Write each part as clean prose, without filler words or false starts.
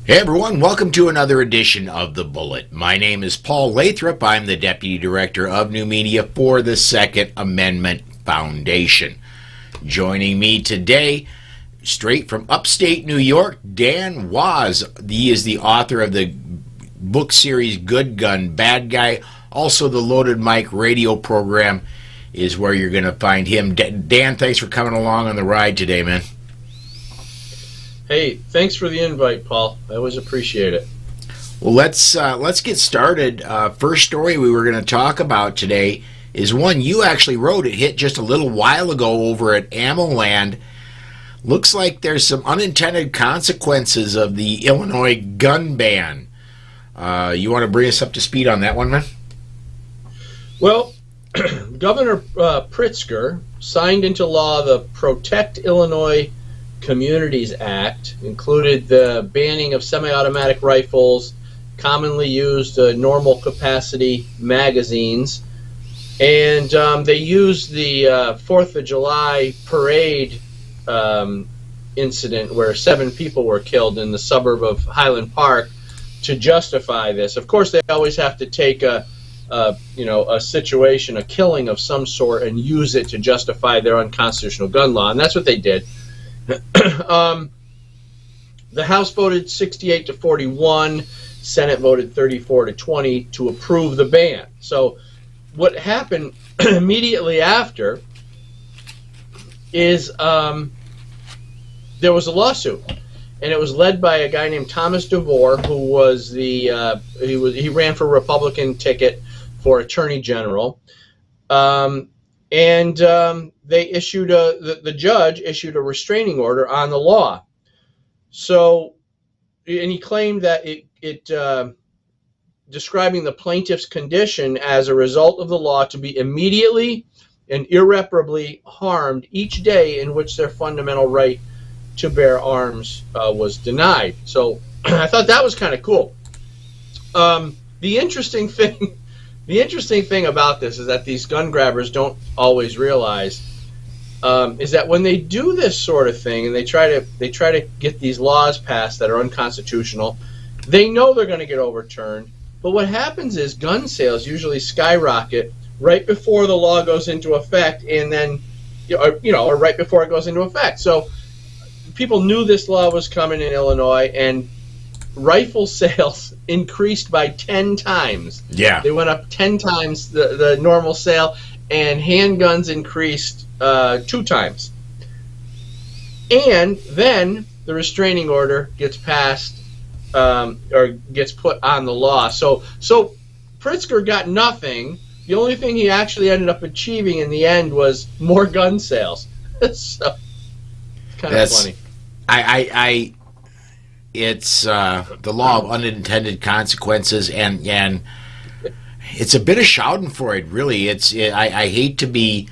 Hey everyone, welcome to another edition of The Bullet. My name is Paul Lathrop. I'm the Deputy Director of New Media for the Second Amendment Foundation. Joining me today, straight from upstate New York, Dan Wos. He is the author of the book series Good Gun, Bad Guy. Also the Loaded Mic radio program is where you're going to find him. Dan, thanks for coming along on the ride today, man. Hey, thanks for the invite, Paul. I always appreciate it. Well, let's get started. First story we were going to talk about today is one you actually wrote. It hit just a little while ago over at AmmoLand. Looks like there's some unintended consequences of the Illinois gun ban. You want to bring us up to speed on that one, man? Well, Governor Pritzker signed into law the Protect Illinois Communities Act, included the banning of semi-automatic rifles, commonly used normal capacity magazines, and they used the 4th of July parade incident where 7 people were killed in the suburb of Highland Park to justify this. Of course, they always have to take a situation, a killing of some sort, and use it to justify their unconstitutional gun law, and that's what they did. The House voted 68 to 41, Senate voted 34 to 20 to approve the ban. So what happened immediately after is there was a lawsuit, and it was led by a guy named Thomas DeVore, who was he ran for a Republican ticket for Attorney General. They issued the judge issued a restraining order on the law. So, and he claimed that it describing the plaintiff's condition as a result of the law to be immediately and irreparably harmed each day in which their fundamental right to bear arms was denied. So, I thought that was kind of cool. The interesting thing about this is that these gun grabbers don't always realize is that when they do this sort of thing and they try to get these laws passed that are unconstitutional, they know they're going to get overturned. But what happens is gun sales usually skyrocket right before the law goes into effect, and then or right before it goes into effect. So people knew this law was coming in Illinois, and rifle sales increased by 10 times. Yeah. They went up 10 times the normal sale, and handguns increased 2 times. And then the restraining order gets passed or gets put on the law. So Pritzker got nothing. The only thing he actually ended up achieving in the end was more gun sales. So it's kind of funny. It's the law of unintended consequences, and it's a bit of schadenfreude, really. I hate to be,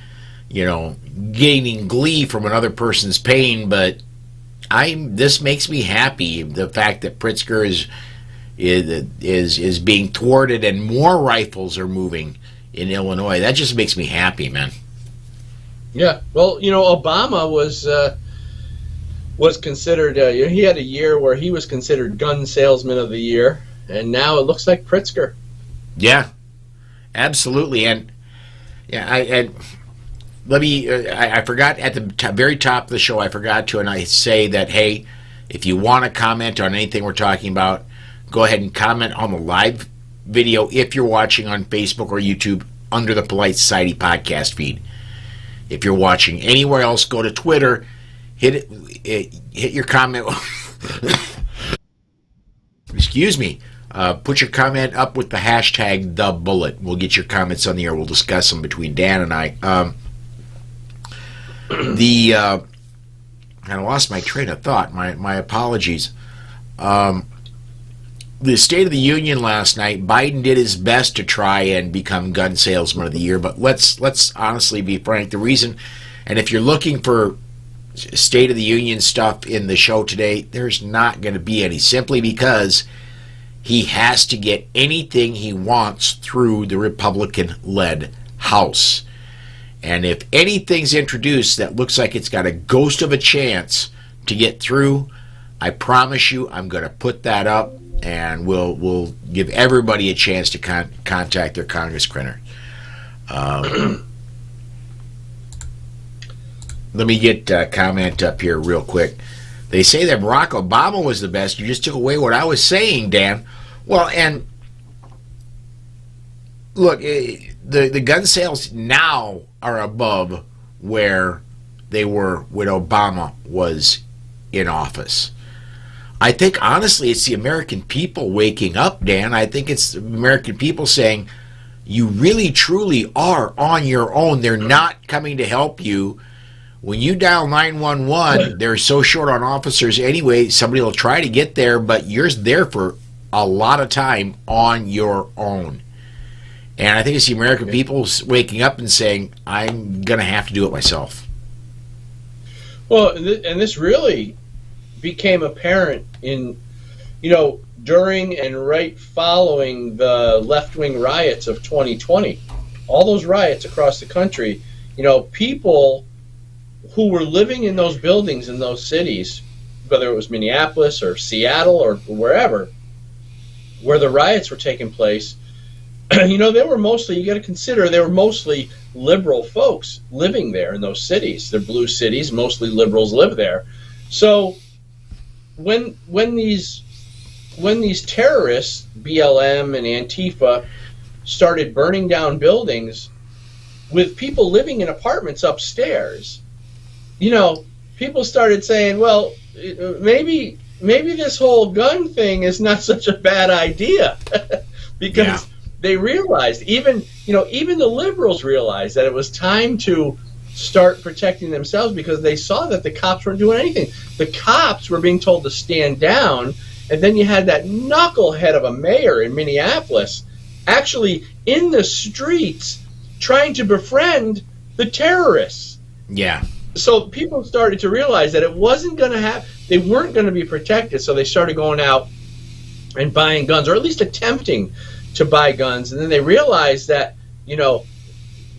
gaining glee from another person's pain, but this makes me happy. The fact that Pritzker is being thwarted and more rifles are moving in Illinois, that just makes me happy, man. Yeah, well, Obama was considered, he had a year where he was considered gun salesman of the year, and now it looks like Pritzker. Yeah, absolutely. And I forgot at the very top of the show, I forgot to, and I say that, hey, if you want to comment on anything we're talking about, go ahead and comment on the live video if you're watching on Facebook or YouTube under the Polite Society podcast feed. If you're watching anywhere else, go to Twitter. Hit your comment. Excuse me. Put your comment up with the hashtag #TheBullet. We'll get your comments on the air. We'll discuss them between Dan and I. I lost my train of thought. My apologies. The State of the Union last night, Biden did his best to try and become gun salesman of the year, but let's honestly be frank. The reason, and if you're looking for State of the Union stuff in the show today, there's not going to be any, simply because he has to get anything he wants through the Republican-led House. And if anything's introduced that looks like it's got a ghost of a chance to get through I promise you, I'm going to put that up, and we'll give everybody a chance to contact their Congress printer. Let me get a comment up here real quick. They say that Barack Obama was the best. You just took away what I was saying, Dan. Well, and look, the gun sales now are above where they were when Obama was in office. I think, honestly, it's the American people waking up, Dan. I think it's the American people saying, you really, truly are on your own. They're not coming to help you. When you dial 911, they're so short on officers anyway, somebody will try to get there, but you're there for a lot of time on your own. And I think it's the American people waking up and saying, I'm going to have to do it myself. Well, and this really became apparent in, during and right following the left-wing riots of 2020. All those riots across the country, people who were living in those buildings in those cities, whether it was Minneapolis or Seattle or wherever, where the riots were taking place, they were mostly, you got to consider, they were mostly liberal folks living there in those cities. They're blue cities, mostly liberals live there. So when these terrorists, BLM and Antifa, started burning down buildings with people living in apartments upstairs, people started saying, well, maybe this whole gun thing is not such a bad idea. Because they realized, even the liberals realized that it was time to start protecting themselves, because they saw that the cops weren't doing anything. The cops were being told to stand down, and then you had that knucklehead of a mayor in Minneapolis actually in the streets trying to befriend the terrorists. Yeah. So people started to realize that it wasn't going to happen. They weren't going to be protected, so they started going out and buying guns, or at least attempting to buy guns. And then they realized that,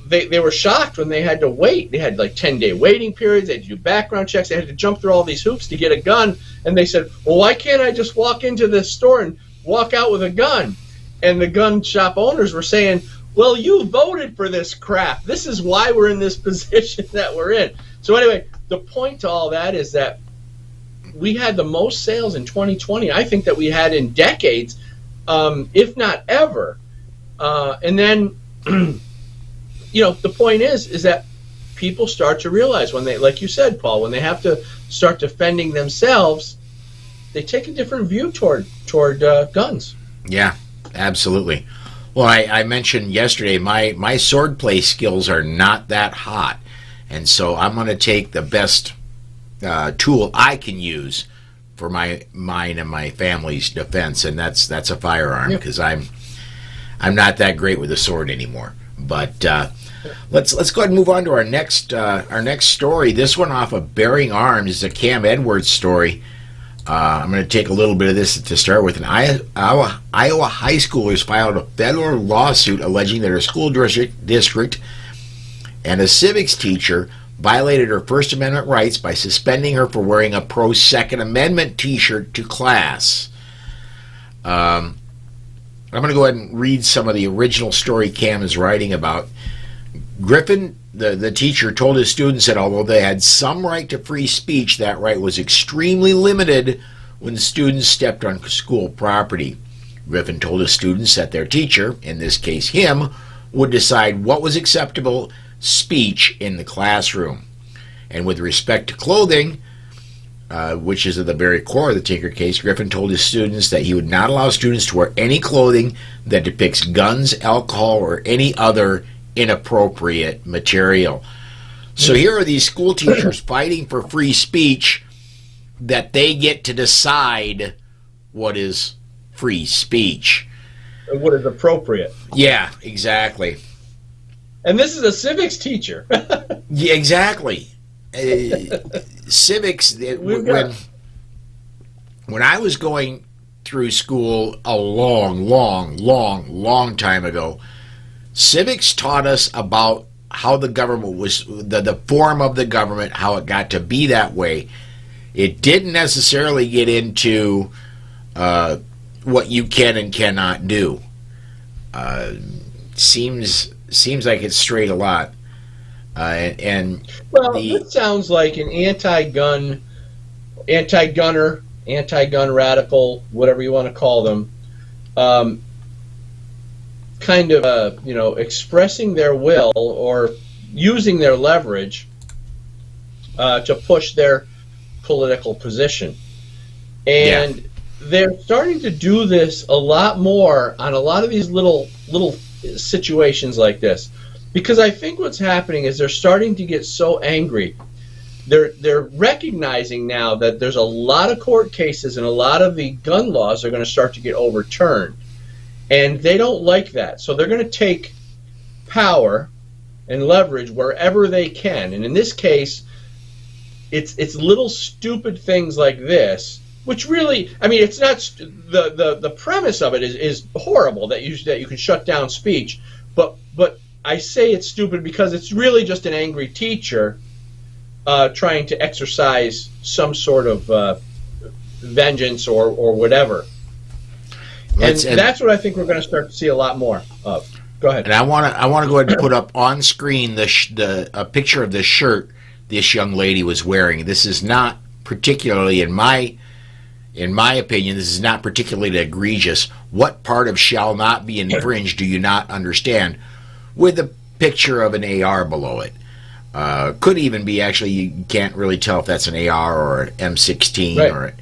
they were shocked when they had to wait. They had like 10-day waiting periods. They had to do background checks. They had to jump through all these hoops to get a gun. And they said, well, why can't I just walk into this store and walk out with a gun? And the gun shop owners were saying, well, you voted for this crap. This is why we're in this position that we're in. So anyway, the point to all that is that we had the most sales in 2020, I think, that we had in decades, if not ever. And then, the point is that people start to realize when they, like you said, Paul, when they have to start defending themselves, they take a different view toward guns. Yeah, absolutely. Well, I mentioned yesterday my swordplay skills are not that hot, and so I'm going to take the best tool I can use for mine and my family's defense, and that's a firearm, because I'm not that great with a sword anymore. But let's go ahead and move on to our next story. This one off of Bearing Arms is a Cam Edwards story. I'm going to take a little bit of this to start with. An Iowa high schoolers filed a federal lawsuit alleging that her school district and a civics teacher violated her First Amendment rights by suspending her for wearing a pro-Second Amendment T-shirt to class. I'm going to go ahead and read some of the original story Cam is writing about. Griffin, the teacher, told his students that although they had some right to free speech, that right was extremely limited when students stepped on school property. Griffin told his students that their teacher, in this case him, would decide what was acceptable speech in the classroom. And with respect to clothing, which is at the very core of the Tinker case, Griffin told his students that he would not allow students to wear any clothing that depicts guns, alcohol, or any other inappropriate material. So here are these school teachers fighting for free speech, that they get to decide what is free speech. And what is appropriate. Yeah, exactly. And this is a civics teacher. Yeah, exactly. Civics, when I was going through school a long time ago, civics taught us about how the government was, the form of the government, how it got to be that way. It didn't necessarily get into what you can and cannot do. Seems like it's strayed a lot. This sounds like an anti-gun radical, whatever you want to call them, kind of expressing their will or using their leverage to push their political position. And they're starting to do this a lot more on a lot of these little situations like this, because I think what's happening is they're starting to get so angry. They're recognizing now that there's a lot of court cases and a lot of the gun laws are going to start to get overturned, and they don't like that. So they're going to take power and leverage wherever they can. And in this case, it's little stupid things like this, which really, I mean, it's not the premise of it is horrible that you can shut down speech, but I say it's stupid because it's really just an angry teacher trying to exercise some sort of vengeance or whatever. And that's what I think we're going to start to see a lot more of. Go ahead. And I want to go ahead and put up on screen a picture of the shirt this young lady was wearing. This is not particularly, in my opinion, this is not particularly egregious. What part of shall not be infringed do you not understand? With a picture of an AR below it. Could even be, actually, you can't really tell if that's an AR or an M16 right. or,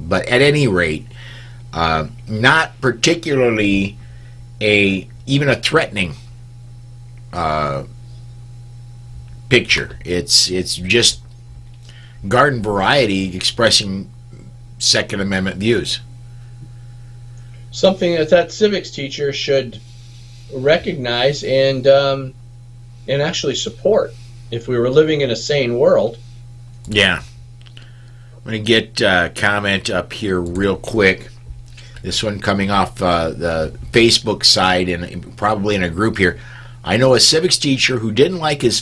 but at any rate, not particularly even a threatening picture. It's just garden variety expressing Second Amendment views. Something that civics teacher should recognize and actually support if we were living in a sane world. Yeah. I'm going to get a comment up here real quick. This one coming off the Facebook side and probably in a group here. I know a civics teacher who didn't like his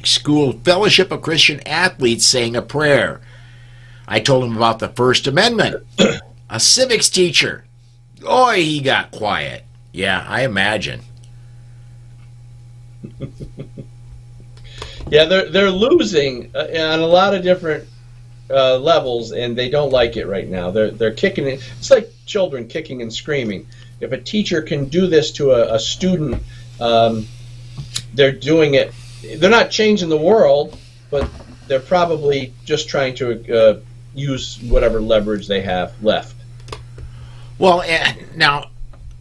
school Fellowship of Christian Athletes saying a prayer. I told him about the First Amendment. A civics teacher. Oh, he got quiet. Yeah, I imagine. Yeah, they're losing on a lot of different levels, and they don't like it right now. They're kicking it. It's like children kicking and screaming. If a teacher can do this to a student, they're doing it. They're not changing the world, but they're probably just trying to use whatever leverage they have left. Well, now,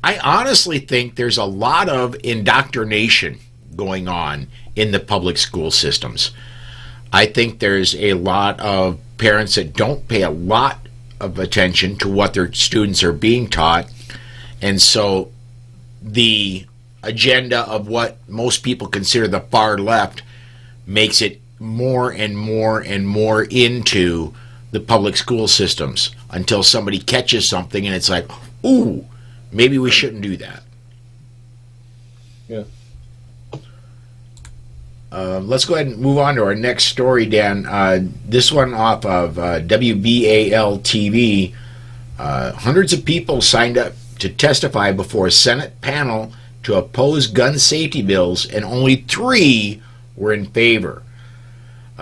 I honestly think there's a lot of indoctrination going on in the public school systems. I think there's a lot of parents that don't pay a lot of attention to what their students are being taught, and so the agenda of what most people consider the far left makes it more and more and more into the public school systems until somebody catches something and it's like, ooh, maybe we shouldn't do that. Yeah. Let's go ahead and move on to our next story, Dan. This one off of WBAL TV. Hundreds of people signed up to testify before a Senate panel to oppose gun safety bills, and only 3 were in favor.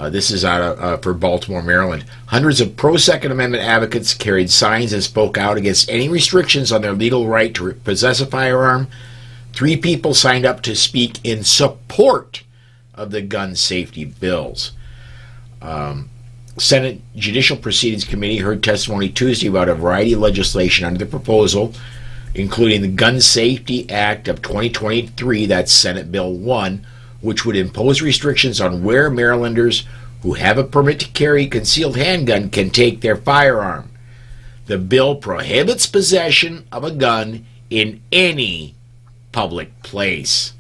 This is out for Baltimore, Maryland. Hundreds of pro-Second Amendment advocates carried signs and spoke out against any restrictions on their legal right to possess a firearm. 3 people signed up to speak in support of the gun safety bills. Senate Judicial Proceedings Committee heard testimony Tuesday about a variety of legislation under the proposal, including the Gun Safety Act of 2023, that's Senate Bill 1, which would impose restrictions on where Marylanders who have a permit to carry a concealed handgun can take their firearm. The bill prohibits possession of a gun in any public place.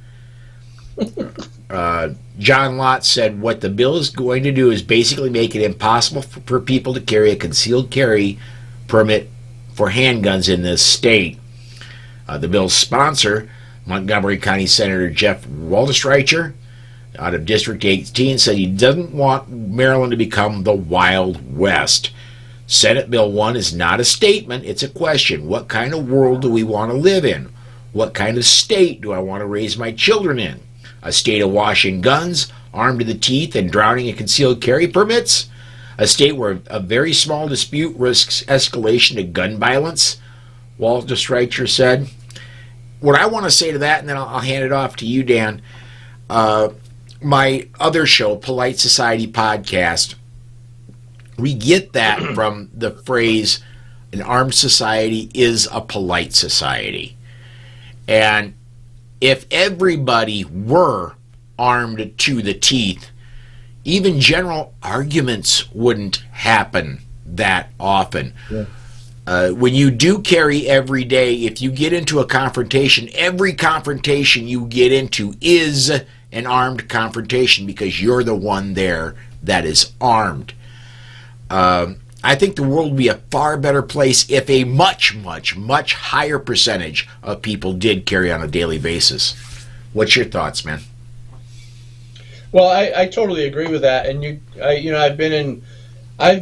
John Lott said what the bill is going to do is basically make it impossible for people to carry a concealed carry permit for handguns in this state. The bill's sponsor, Montgomery County Senator Jeff Waldestreicher, out of District 18 said he doesn't want Maryland to become the Wild West. Senate Bill 1 is not a statement, it's a question. What kind of world do we want to live in? What kind of state do I want to raise my children in? A state awash in guns, armed to the teeth, and drowning in concealed carry permits? A state where a very small dispute risks escalation to gun violence? Walter Streicher said. What I want to say to that, and then I'll hand it off to you, Dan, my other show, Polite Society Podcast, we get that from the phrase, an armed society is a polite society. And if everybody were armed to the teeth, even general arguments wouldn't happen that often. Yeah. When you do carry every day, if you get into a confrontation, every confrontation you get into is an armed confrontation because you're the one there that is armed. I think the world would be a far better place if a much, much, much higher percentage of people did carry on a daily basis. What's your thoughts, man? Well, I totally agree with that, and I've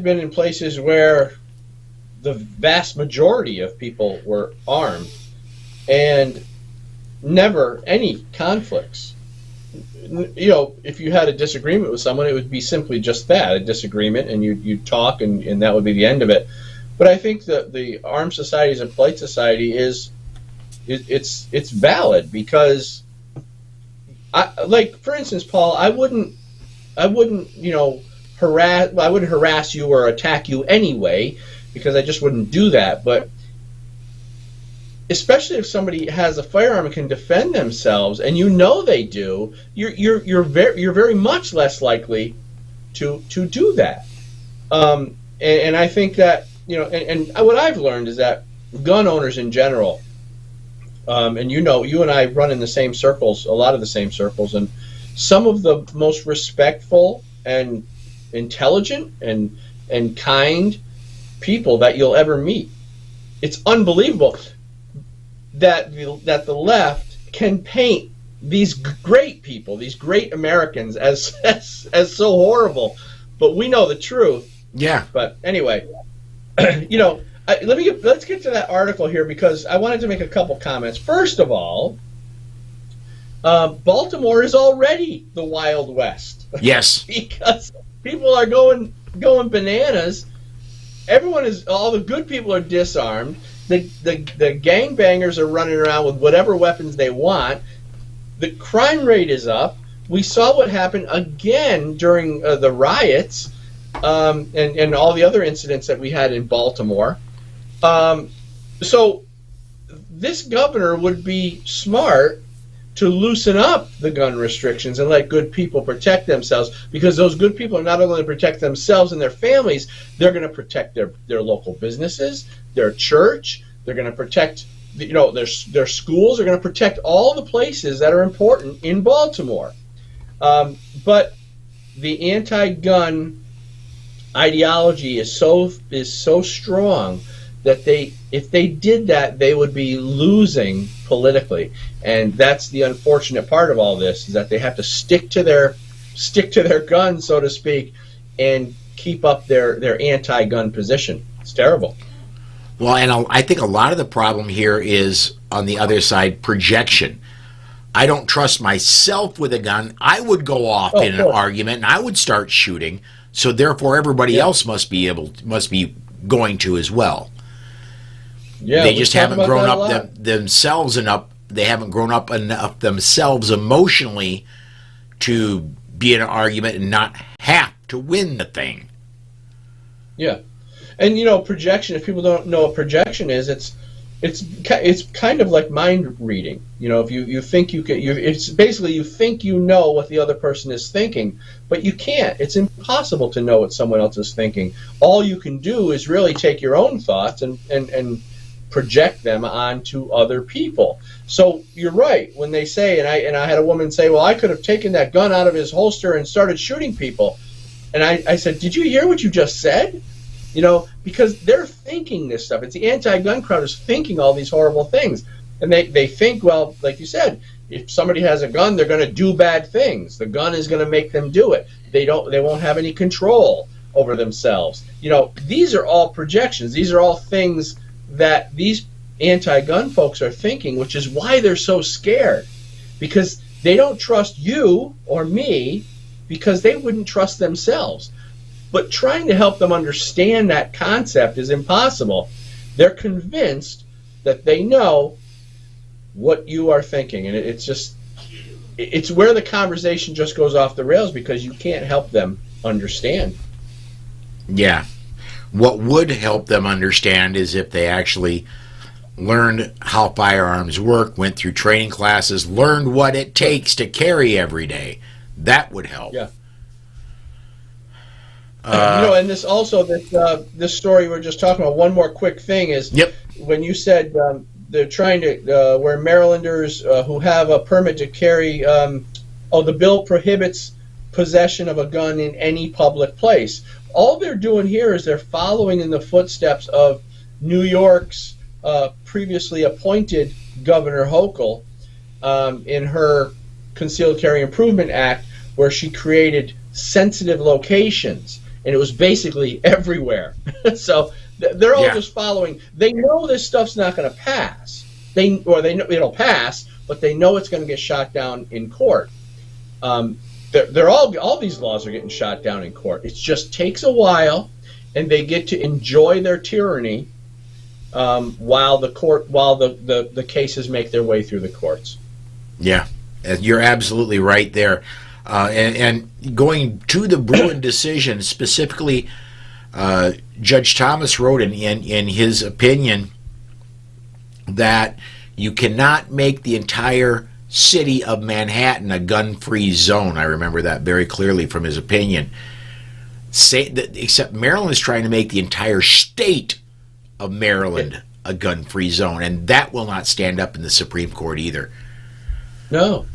been in places where the vast majority of people were armed, and never any conflicts. If you had a disagreement with someone, it would be simply just that, a disagreement, and you'd talk, and that would be the end of it. But I think that the armed societies and polite society it's valid because, for instance, Paul, I wouldn't harass you or attack you anyway, because I just wouldn't do that. But especially if somebody has a firearm and can defend themselves, and they do, you're very much less likely to do that. And I think that and what I've learned is that gun owners in general, and you and I run in the same circles, a lot of the same circles, and some of the most respectful and intelligent and kind people that you'll ever meet. It's unbelievable that the left can paint these great people, these great Americans, as so horrible, but we know the truth. Yeah. But anyway, let's get to that article here, because I wanted to make a couple comments. First of all, Baltimore is already the Wild West. Yes. Because people are going bananas. All the good people are disarmed. The gangbangers are running around with whatever weapons they want. The crime rate is up. We saw what happened again during the riots and all the other incidents that we had in Baltimore. So this governor would be smart to loosen up the gun restrictions and let good people protect themselves, because those good people are not only going to protect themselves and their families, they're going to protect their local businesses, their church, they're going to protect their schools, they're going to protect all the places that are important in Baltimore. But the anti-gun ideology is so strong that if they did that, they would be losing politically, and that's the unfortunate part of all this, is that they have to stick to their guns, so to speak, and keep up their anti-gun position. It's terrible. Well, and I think a lot of the problem here is, on the other side, projection. I don't trust myself with a gun. I would go off in an argument and I would start shooting, so therefore everybody else must be going to as well. Yeah, they just haven't grown up themselves enough. They haven't grown up enough themselves emotionally to be in an argument and not have to win the thing. Yeah, and projection. If people don't know what projection is, it's kind of like mind reading. If you think you can, it's basically you think you know what the other person is thinking, but you can't. It's impossible to know what someone else is thinking. All you can do is really take your own thoughts and project them onto other people. So you're right when they say, and I had a woman say, well, I could have taken that gun out of his holster and started shooting people. And I said, did you hear what you just said? Because they're thinking this stuff. It's the anti-gun crowd is thinking all these horrible things. And they think, well, like you said, if somebody has a gun, they're going to do bad things. The gun is going to make them do it. They won't have any control over themselves. These are all projections. These are all things that these anti-gun folks are thinking, which is why they're so scared, because they don't trust you or me because they wouldn't trust themselves. But trying to help them understand that concept is impossible. They're convinced that they know what you are thinking, and it's where the conversation just goes off the rails because you can't help them understand. Yeah. What would help them understand is if they actually learned how firearms work, went through training classes, learned what it takes to carry every day. That would help. Yeah. And this story we're just talking about, one more quick thing is, yep, when you said they're trying to, where Marylanders who have a permit to carry, the bill prohibits possession of a gun in any public place. All they're doing here is they're following in the footsteps of New York's previously appointed Governor Hochul in her Concealed Carry Improvement Act, where she created sensitive locations, and it was basically everywhere. So they're all just following. They know this stuff's not going to pass. They know it'll pass, but they know it's going to get shot down in court. They're all these laws are getting shot down in court. It just takes a while, and they get to enjoy their tyranny while the cases make their way through the courts. Yeah, you're absolutely right there. And going to the Bruin decision specifically, Judge Thomas wrote in his opinion that you cannot make the entire city of Manhattan a gun-free zone. I remember that very clearly from his opinion. Except Maryland is trying to make the entire state of Maryland a gun-free zone, and that will not stand up in the Supreme Court either. No.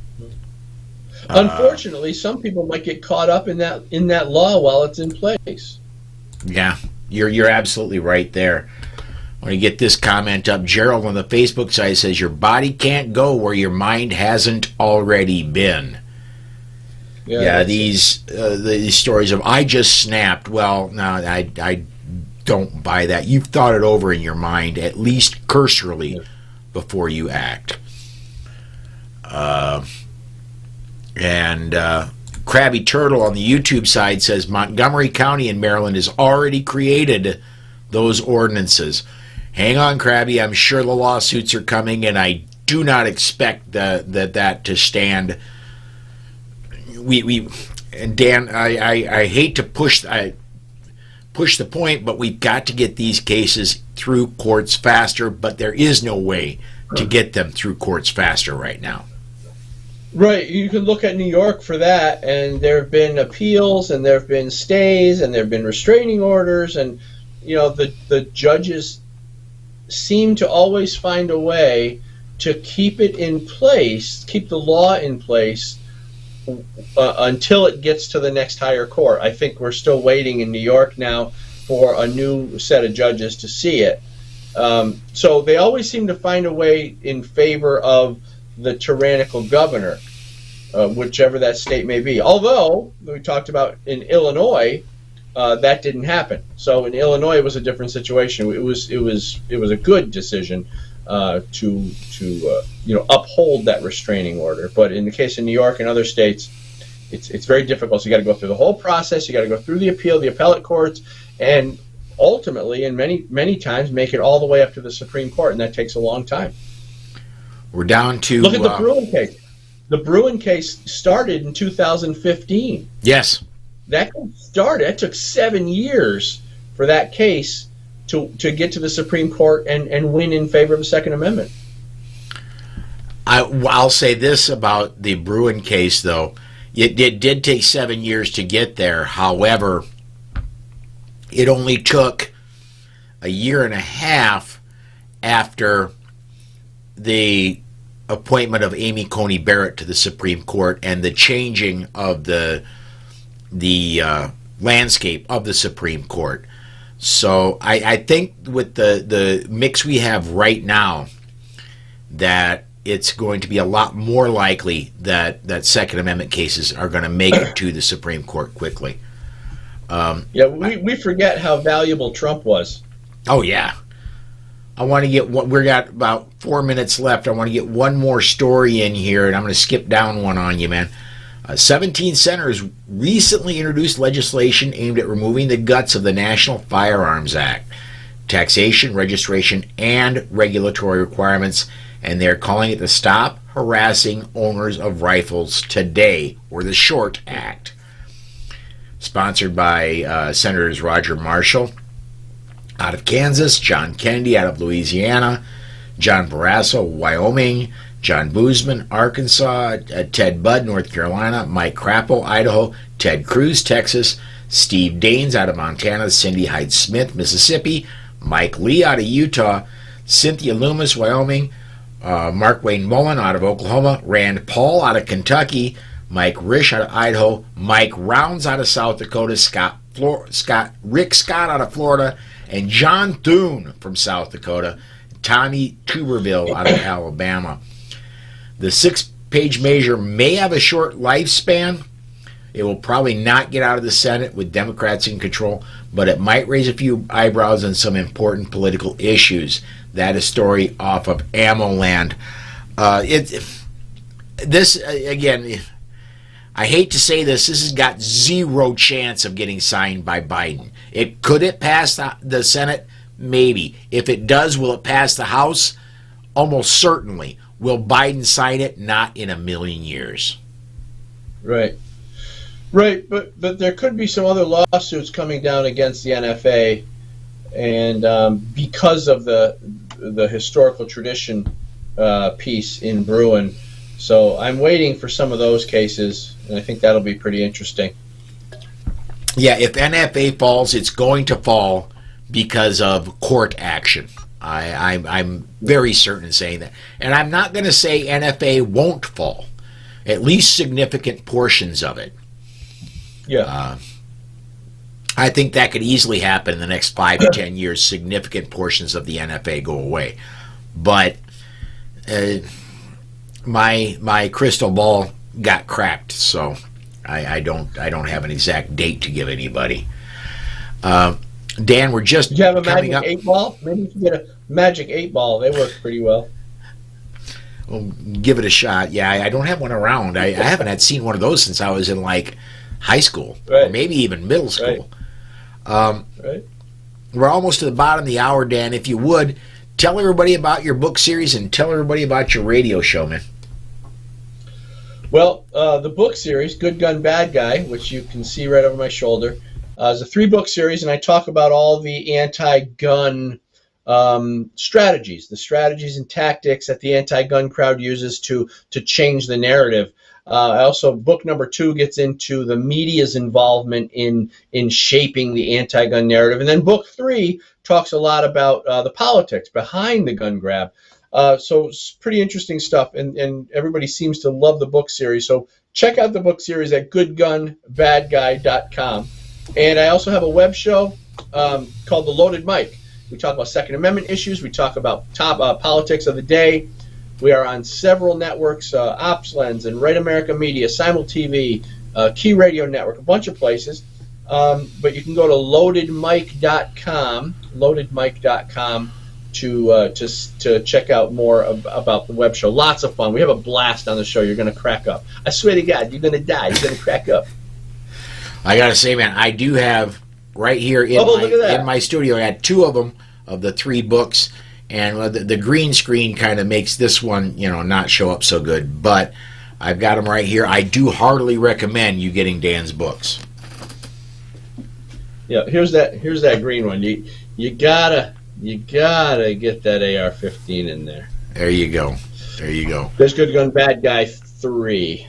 Unfortunately, some people might get caught up in that law while it's in place. Yeah, you're absolutely right there. I want to get this comment up. Gerald on the Facebook side says, your body can't go where your mind hasn't already been. Yeah, these stories of, I just snapped. Well, no, I don't buy that. You've thought it over in your mind, at least cursorily, before you act. And Krabby Turtle on the YouTube side says, Montgomery County in Maryland has already created those ordinances. Hang on, Krabby. I'm sure the lawsuits are coming, and I do not expect that to stand. And Dan, I hate to push the point, but we've got to get these cases through courts faster, but there is no way to get them through courts faster right now. Right. You can look at New York for that, and there have been appeals, and there have been stays, and there have been restraining orders, and the judges seem to always find a way to keep it in place, keep the law in place until it gets to the next higher court. I think we're still waiting in New York now for a new set of judges to see it. So they always seem to find a way in favor of the tyrannical governor, whichever that state may be. Although we talked about in Illinois, that didn't happen. So in Illinois, it was a different situation. It was a good decision to uphold that restraining order. But in the case of New York and other states, it's very difficult. So you got to go through the whole process. You got to go through the appeal, the appellate courts, and ultimately, and many times, make it all the way up to the Supreme Court, and that takes a long time. We're down to... Look at the Bruin case. The Bruin case started in 2015. Yes. That started. It took 7 years for that case to get to the Supreme Court and win in favor of the Second Amendment. I'll say this about the Bruin case, though. It did take 7 years to get there. However, it only took a year and a half after the appointment of Amy Coney Barrett to the Supreme Court and the changing of the landscape of the Supreme Court. So I think with the mix we have right now, that it's going to be a lot more likely that Second Amendment cases are going to make it to the Supreme Court quickly. We forget how valuable Trump was. Oh, yeah. I want to get we got about 4 minutes left. I want to get one more story in here, and I'm going to skip down one on you, man. 17 senators recently introduced legislation aimed at removing the guts of the National Firearms Act, taxation, registration, and regulatory requirements, and they're calling it the Stop Harassing Owners of Rifles Today, or the SHORT Act. Sponsored by Senators Roger Marshall out of Kansas, John Kennedy out of Louisiana, John Barrasso, Wyoming, John Boozman, Arkansas, Ted Budd, North Carolina, Mike Crapo, Idaho, Ted Cruz, Texas, Steve Daines out of Montana, Cindy Hyde-Smith, Mississippi, Mike Lee out of Utah, Cynthia Loomis, Wyoming, Mark Wayne Mullen out of Oklahoma, Rand Paul out of Kentucky, Mike Risch out of Idaho, Mike Rounds out of South Dakota, Rick Scott out of Florida, and John Thune from South Dakota, Tommy Tuberville out of Alabama. The 6-page measure may have a short lifespan. It will probably not get out of the Senate with Democrats in control, but it might raise a few eyebrows on some important political issues. That is a story off of AmmoLand. Again, I hate to say this has got zero chance of getting signed by Biden. Could it pass the Senate? Maybe. If it does, will it pass the House? Almost certainly. Will Biden sign it? Not in a million years. Right. But there could be some other lawsuits coming down against the NFA, and because of the historical tradition piece in Bruin. So I'm waiting for some of those cases, and I think that'll be pretty interesting. Yeah, if NFA falls, it's going to fall because of court action. I'm very certain in saying that. And I'm not going to say NFA won't fall, at least significant portions of it. Yeah. I think that could easily happen in the next 5 to 10 years. Significant portions of the NFA go away. But my crystal ball got cracked, so I don't have an exact date to give anybody. Dan, we're just Did you have a coming magic up. 8-ball? Maybe you can get a magic 8-ball. They work pretty well. Well, give it a shot. Yeah, I don't have one around. I haven't had seen one of those since I was in like high school, or maybe even middle school. Right. We're almost to the bottom of the hour, Dan. If you would, tell everybody about your book series and tell everybody about your radio show, man. Well, the book series, Good Gun, Bad Guy, which you can see right over my shoulder, is a 3-book series, and I talk about all the anti-gun strategies, the strategies and tactics that the anti-gun crowd uses to change the narrative. Also, book number 2 gets into the media's involvement in shaping the anti-gun narrative. And then book 3 talks a lot about the politics behind the gun grab. So it's pretty interesting stuff, and everybody seems to love the book series. So check out the book series at goodgunbadguy.com. And I also have a web show called The Loaded Mic. We talk about Second Amendment issues. We talk about top politics of the day. We are on several networks, OpsLens and Right America Media, Simul TV, Key Radio Network, a bunch of places. But you can go to loadedmic.com to check out more about the web show. Lots of fun. We have a blast on the show. You're going to crack up. I swear to God, you're going to die. You're going to crack up. I got to say, man, I do have right here in my studio, I had 2 of them, of the 3 books. And the green screen kind of makes this one, not show up so good. But I've got them right here. I do heartily recommend you getting Dan's books. Yeah, here's that green one. You gotta get that AR-15 in there. There you go. There's Good Gun, Bad Guy 3.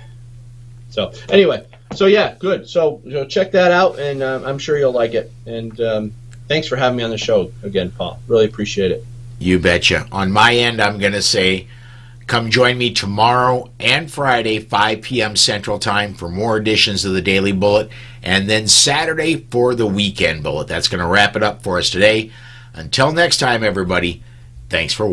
So anyway, yeah, good. So check that out, and I'm sure you'll like it. And thanks for having me on the show again, Paul. Really appreciate it. You betcha. On my end, I'm going to say come join me tomorrow and Friday, 5 p.m. Central Time, for more editions of the Daily Bullet, and then Saturday for the Weekend Bullet. That's going to wrap it up for us today. Until next time, everybody, thanks for watching.